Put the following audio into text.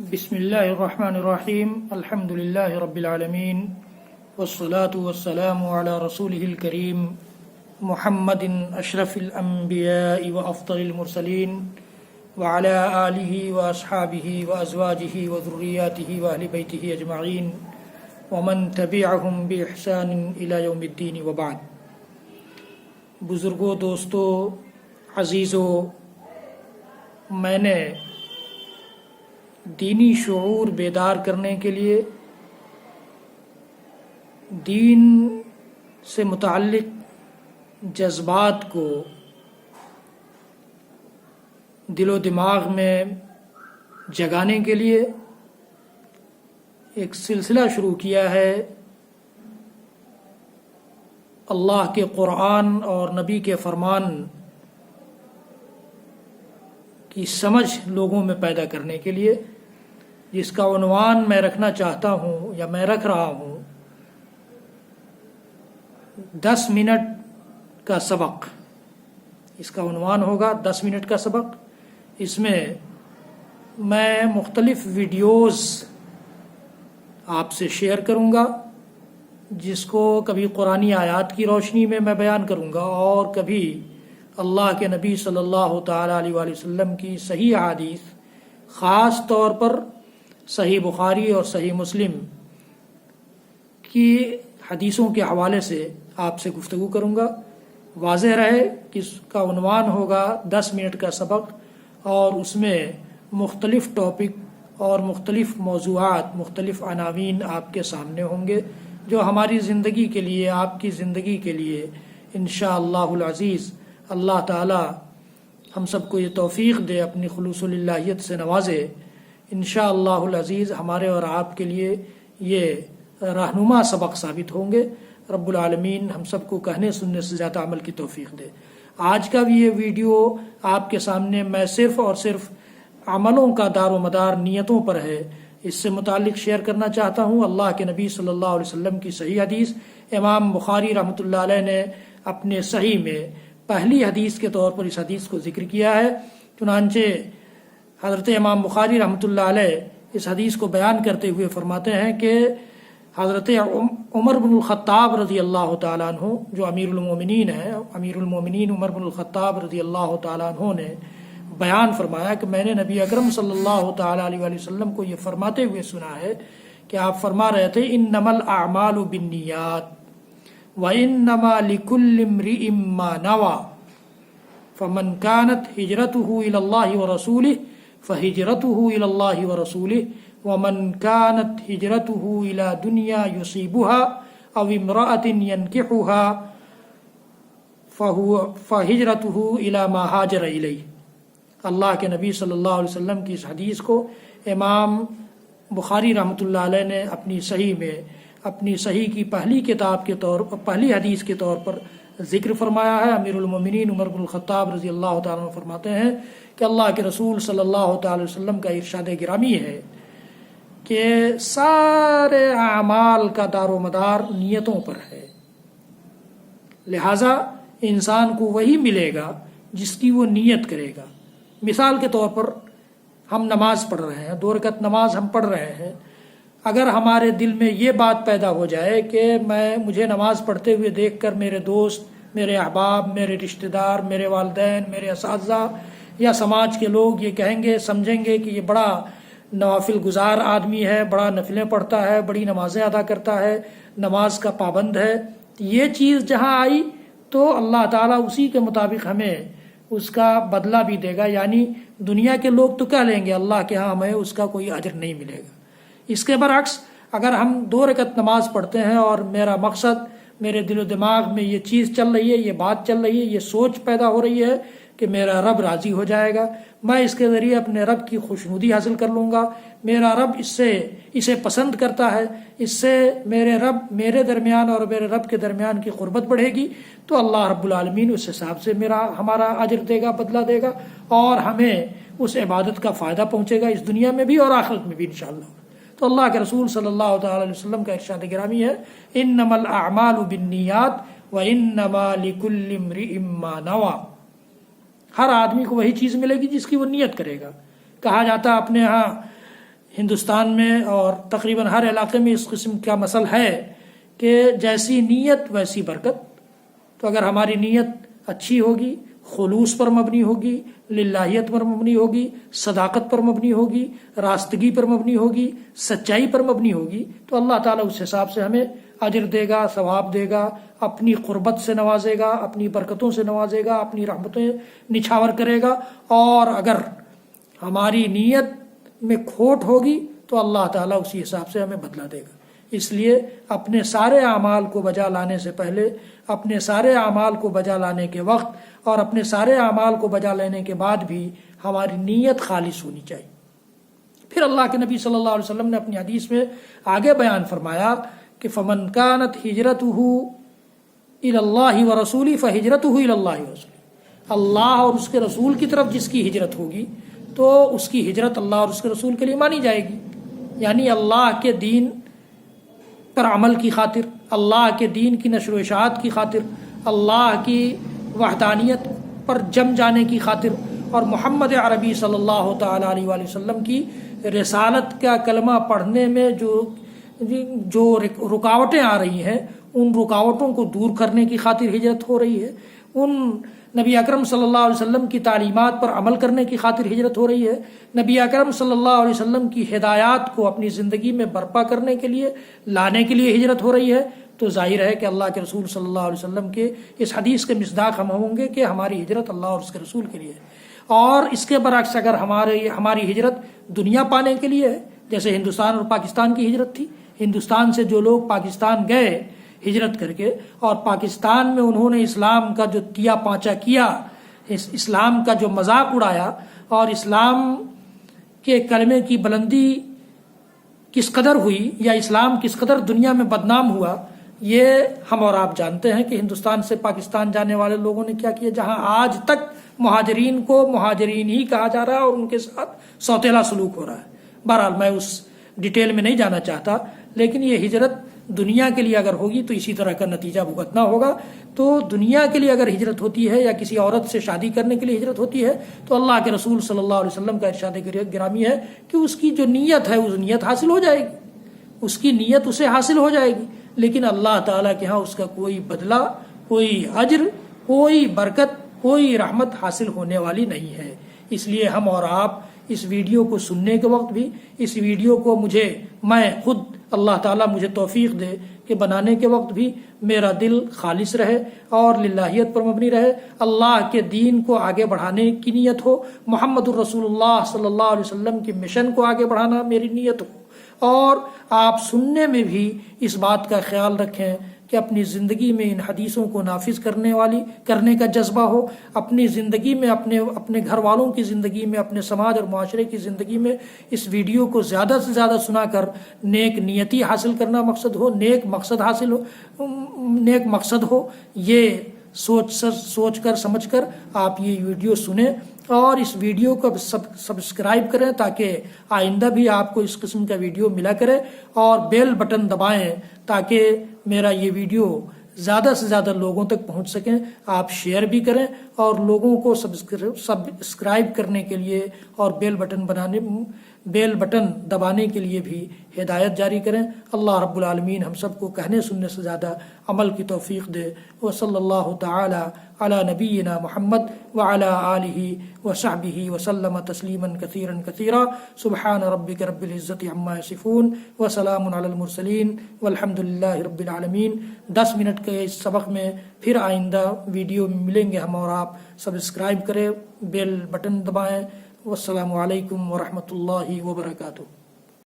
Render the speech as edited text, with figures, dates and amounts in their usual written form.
بسم الله الرحمن الرحيم الحمد لله رب العالمين والصلاة والسلام على رسوله الكريم محمد أشرف الأنبياء وأفضل المرسلين وعلى آله وأصحابه وأزواجه وذرياته وأهل بيته أجمعين ومن تبعهم بإحسان إلى يوم الدين وبعد. بزرگوں، دوستوں، عزیزوں، میں نے دینی شعور بیدار کرنے کے لیے دین سے متعلق جذبات کو دل و دماغ میں جگانے کے لیے ایک سلسلہ شروع کیا ہے اللہ کے قرآن اور نبی کے فرمان کی سمجھ لوگوں میں پیدا کرنے کے لیے، جس کا عنوان میں رکھنا چاہتا ہوں یا میں رکھ رہا ہوں 10 منٹ کا سبق. اس کا عنوان ہوگا 10 منٹ کا سبق. اس میں میں مختلف ویڈیوز آپ سے شیئر کروں گا، جس کو کبھی قرآنی آیات کی روشنی میں بیان کروں گا اور کبھی اللہ کے نبی صلی اللہ تعالیٰ علیہ وآلہ وسلم کی صحیح احادیث، خاص طور پر صحیح بخاری اور صحیح مسلم کی حدیثوں کے حوالے سے آپ سے گفتگو کروں گا. واضح رہے کہ اس کا عنوان ہوگا 10 منٹ کا سبق، اور اس میں مختلف ٹاپک اور مختلف موضوعات، مختلف عناوین آپ کے سامنے ہوں گے، جو ہماری زندگی کے لیے، آپ کی زندگی کے لیے انشاءاللہ العزیز اللہ تعالی ہم سب کو یہ توفیق دے، اپنی خلوص اللہیت سے نوازے. انشاءاللہ العزیز ہمارے اور آپ کے لیے یہ رہنما سبق ثابت ہوں گے. رب العالمین ہم سب کو کہنے سننے سے زیادہ عمل کی توفیق دے. آج کا بھی یہ ویڈیو آپ کے سامنے میں صرف اور صرف عملوں کا دار و مدار نیتوں پر ہے، اس سے متعلق شیئر کرنا چاہتا ہوں. اللہ کے نبی صلی اللہ علیہ وسلم کی صحیح حدیث، امام بخاری رحمۃ اللہ علیہ نے اپنے صحیح میں پہلی حدیث کے طور پر اس حدیث کو ذکر کیا ہے. چنانچہ حضرت امام بخاری رحمۃ اللہ علیہ اس حدیث کو بیان کرتے ہوئے فرماتے ہیں کہ حضرت عمر بن الخطاب رضی اللہ تعالیٰ عنہ، جو امیر المومنین ہیں، امیر المومنین عمر بن الخطاب رضی اللہ تعالیٰ عنہ نے بیان فرمایا کہ میں نے نبی اکرم صلی اللہ تعالیٰ علیہ وآلہ وسلم کو یہ فرماتے ہوئے سنا ہے کہ آپ فرما رہے تھے انما الاعمال بالنیات وانما لكل امرئ ما نوى فمن كانت هجرته الى الله ورسوله فهجرته الى الله ورسوله ومن كانت هجرته الى دنيا يصيبها او امرأة ينكحها فهجرته الى ما هاجر اليه. اللہ کے نبی صلی اللہ علیہ وسلم کی اس حدیث کو امام بخاری رحمۃ اللہ علیہ نے اپنی صحیح میں، اپنی صحیح کی پہلی کتاب کے طور پر، پہلی حدیث کے طور پر ذکر فرمایا ہے. امیر المومنین عمر بن الخطاب رضی اللہ تعالیٰ عنہ فرماتے ہیں کہ اللہ کے رسول صلی اللہ تعالی وسلم کا ارشاد گرامی ہے کہ سارے اعمال کا دار و مدار نیتوں پر ہے، لہذا انسان کو وہی ملے گا جس کی وہ نیت کرے گا. مثال کے طور پر ہم نماز پڑھ رہے ہیں، 2 رکعت نماز ہم پڑھ رہے ہیں. اگر ہمارے دل میں یہ بات پیدا ہو جائے کہ مجھے نماز پڑھتے ہوئے دیکھ کر میرے دوست، میرے احباب، میرے رشتہ دار، میرے والدین، میرے اساتذہ یا سماج کے لوگ یہ کہیں گے، سمجھیں گے کہ یہ بڑا نوافل گزار آدمی ہے، بڑا نفلیں پڑھتا ہے، بڑی نمازیں ادا کرتا ہے، نماز کا پابند ہے، یہ چیز جہاں آئی تو اللہ تعالیٰ اسی کے مطابق ہمیں اس کا بدلہ بھی دے گا. یعنی دنیا کے لوگ تو کہہ لیں گے، اللہ کے ہاں ہمیں اس کا کوئی اجر نہیں ملے گا. اس کے برعکس اگر ہم 2 رکعت نماز پڑھتے ہیں اور میرا مقصد، میرے دل و دماغ میں یہ چیز چل رہی ہے، یہ بات چل رہی ہے، یہ سوچ پیدا ہو رہی ہے کہ میرا رب راضی ہو جائے گا، میں اس کے ذریعے اپنے رب کی خوشنودی حاصل کر لوں گا، میرا رب اسے پسند کرتا ہے، اس سے میرے درمیان اور میرے رب کے درمیان کی قربت بڑھے گی، تو اللہ رب العالمین اس حساب سے ہمارا اجر دے گا، بدلہ دے گا، اور ہمیں اس عبادت کا فائدہ پہنچے گا، اس دنیا میں بھی اور آخرت میں بھی انشاءاللہ. تو اللہ کے رسول صلی اللہ تعالی علیہ وسلم کا ارشاد گرامی ہے انما الاعمال بالنیات وانما لكل امرئ ما نوى. ہر آدمی کو وہی چیز ملے گی جس کی وہ نیت کرے گا. کہا جاتا اپنے ہاں ہندوستان میں اور تقریباً ہر علاقے میں اس قسم کا مسئلہ ہے کہ جیسی نیت ویسی برکت. تو اگر ہماری نیت اچھی ہوگی، خلوص پر مبنی ہوگی، للہیت پر مبنی ہوگی، صداقت پر مبنی ہوگی، راستگی پر مبنی ہوگی، سچائی پر مبنی ہوگی، تو اللہ تعالیٰ اس حساب سے ہمیں اجر دے گا، ثواب دے گا، اپنی قربت سے نوازے گا، اپنی برکتوں سے نوازے گا، اپنی رحمتیں نچھاور کرے گا. اور اگر ہماری نیت میں کھوٹ ہوگی تو اللہ تعالیٰ اسی حساب سے ہمیں بدلہ دے گا. اس لیے اپنے سارے اعمال کو بجا لانے سے پہلے، اپنے سارے اعمال کو بجا لانے کے وقت اور اپنے سارے اعمال کو بجا لینے کے بعد بھی ہماری نیت خالص ہونی چاہیے. پھر اللہ کے نبی صلی اللہ علیہ وسلم نے اپنی حدیث میں آگے بیان فرمایا کہ فمن کانت ہجرتہ الی اللہ ورسولہ فہجرتہ الی اللہ ورسولہ. اللہ اور اس کے رسول کی طرف جس کی ہجرت ہوگی تو اس کی ہجرت اللہ اور اس کے رسول کے لیے مانی جائے گی. یعنی اللہ کے دین پر عمل کی خاطر، اللہ کے دین کی نشر و اشاعت کی خاطر، اللہ کی وحدانیت پر جم جانے کی خاطر، اور محمد عربی صلی اللہ تعالیٰ علیہ وآلہ وسلم کی رسالت کا کلمہ پڑھنے میں جو رکاوٹیں آ رہی ہیں، ان رکاوٹوں کو دور کرنے کی خاطر ہجرت ہو رہی ہے. ان نبی اکرم صلی اللہ علیہ وسلم کی تعلیمات پر عمل کرنے کی خاطر ہجرت ہو رہی ہے. نبی اکرم صلی اللہ علیہ وسلم کی ہدایات کو اپنی زندگی میں برپا کرنے کے لیے، لانے کے لیے ہجرت ہو رہی ہے. تو ظاہر ہے کہ اللہ کے رسول صلی اللہ علیہ وسلم کے اس حدیث کے مصداق ہم ہوں گے کہ ہماری ہجرت اللہ اور اس کے رسول کے لیے ہے. اور اس کے برعکس اگر ہماری ہجرت دنیا پانے کے لیے ہے، جیسے ہندوستان اور پاکستان کی ہجرت تھی، ہندوستان سے جو لوگ پاکستان گئے ہجرت کر کے، اور پاکستان میں انہوں نے اسلام کا جو تیا پانچا کیا، اسلام کا جو مذاق اڑایا، اور اسلام کے کلمے کی بلندی کس قدر ہوئی یا اسلام کس قدر دنیا میں بدنام ہوا، یہ ہم اور آپ جانتے ہیں کہ ہندوستان سے پاکستان جانے والے لوگوں نے کیا کیا. جہاں آج تک مہاجرین کو مہاجرین ہی کہا جا رہا ہے اور ان کے ساتھ سوتیلا سلوک ہو رہا ہے. بہرحال میں اس ڈیٹیل میں نہیں جانا چاہتا، لیکن یہ ہجرت دنیا کے لیے اگر ہوگی تو اسی طرح کا نتیجہ بھگتنا ہوگا. تو دنیا کے لیے اگر ہجرت ہوتی ہے یا کسی عورت سے شادی کرنے کے لیے ہجرت ہوتی ہے تو اللہ کے رسول صلی اللہ علیہ وسلم کا ارشاد گرامی ہے کہ اس کی جو نیت ہے اس نیت حاصل ہو جائے گی، اس کی نیت اسے حاصل ہو جائے گی، لیکن اللہ تعالیٰ کے ہاں اس کا کوئی بدلہ، کوئی اجر، کوئی برکت، کوئی رحمت حاصل ہونے والی نہیں ہے. اس لیے ہم اور آپ اس ویڈیو کو سننے کے وقت بھی، اس ویڈیو کو میں خود اللہ تعالیٰ مجھے توفیق دے کہ بنانے کے وقت بھی میرا دل خالص رہے اور للہیت پر مبنی رہے، اللہ کے دین کو آگے بڑھانے کی نیت ہو، محمد الرسول اللہ صلی اللہ علیہ وسلم کی مشن کو آگے بڑھانا میری نیت ہو. اور آپ سننے میں بھی اس بات کا خیال رکھیں کہ اپنی زندگی میں ان حدیثوں کو نافذ کرنے کا جذبہ ہو، اپنی زندگی میں، اپنے گھر والوں کی زندگی میں، اپنے سماج اور معاشرے کی زندگی میں اس ویڈیو کو زیادہ سے زیادہ سنا کر نیک نیتی حاصل کرنا مقصد ہو، نیک مقصد ہو. یہ سوچ کر سمجھ کر آپ یہ ویڈیو سنیں اور اس ویڈیو کو سبسکرائب کریں تاکہ آئندہ بھی آپ کو اس قسم کا ویڈیو ملا کرے، اور بیل بٹن دبائیں تاکہ میرا یہ ویڈیو زیادہ سے زیادہ لوگوں تک پہنچ سکیں. آپ شیئر بھی کریں اور لوگوں کو سبسکرائب کرنے کے لیے اور بیل بٹن دبانے کے لیے بھی ہدایت جاری کریں. اللہ رب العالمین ہم سب کو کہنے سننے سے زیادہ عمل کی توفیق دے. وصلی اللہ تعالی علی نبینا محمد وعلی آلہ وصحبہ وسلم تسلیما کثیرا کثیرا. سبحان ربک رب العزت عما یصفون وسلام علی المرسلین والحمد للہ رب العالمین. 10 منٹ کے اس سبق میں پھر آئندہ ویڈیو میں ملیں گے ہم اور آپ. سبسکرائب کریں، بیل بٹن دبائیں. والسلام علیکم ورحمۃ اللہ وبرکاتہ.